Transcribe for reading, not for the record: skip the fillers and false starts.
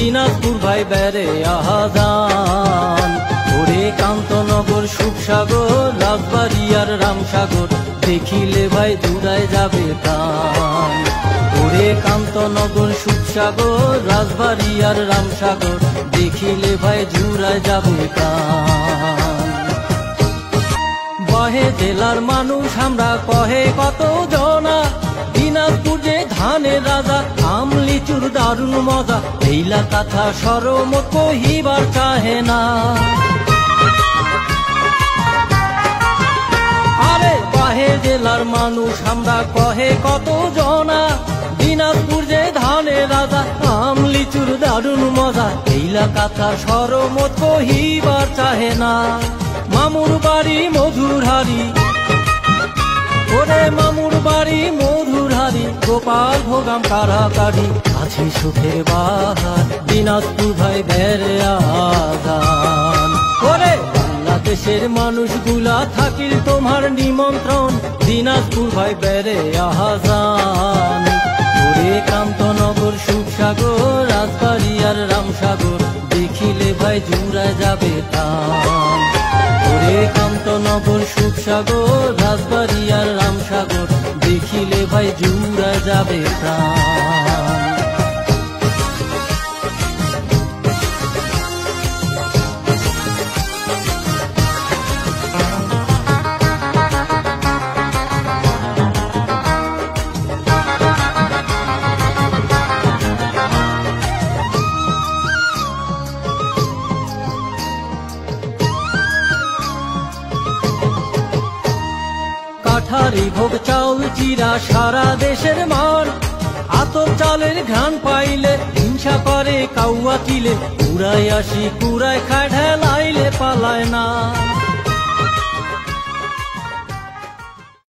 দিনাজপুর ভাই বেড়ে আহাজান। ওরে কান্তনগর সুখসাগর রাজবাড়ি আর রামসাগর দেখিলে ভাই জুড়ায় যাবে প্রাণ। ওরে কান্তনগর সুখসাগর রাজবাড়ি আর রামসাগর দেখিলে ভাই জুড়ায় যাবে প্রাণ। বহে জেলার মানুষ আমরা কহে কত জনা, দিনাজপুর যে ধানের রাজা আম লিচুর দারুণ মজা, এইলা কথা সরমত কহিবার চাহে না। আরে বহে জেলার মানুষ আমরা কহে কত জনা, দিনাজপুর যে ধানের রাজা আম লিচুর দারুণ মজা, এইলা কথা সরমত কহিবার চাহে না। মামুর বাড়ি মধুরহারি, ওরে মামুর বাড়ি মধুরহারি, গোপাল ভোগাম কারাকারি, আছে সুখের বাহার দিনাজপুর ভাই বেড়ে আহাজান। ওরে বাংলাদেশের মানুষগুলা থাকিল তোমার নিমন্ত্রণ দিনাজপুর ভাই বেড়ে আহাজান। ওরে কান্তনগর সুখসাগর রাজবাড়ি আর রামসাগর দেখিলে ভাই জুড়ায় যাবে প্রাণ। ওরে কান্তনগর সুখসাগর রাজবাড়ি আর রামসাগর দেখিলে ভাই জুড়ায় যাবে প্রাণ। কাঠারি ভোগ চাউল চিরা সারা দেশের মান, আতপ চালের ঘ্রাণ পাইলে হিংসা করে কাউয়া কিলে, কুড়াই আসি কুড়াই খায় ঢেলাইলে পালায় না।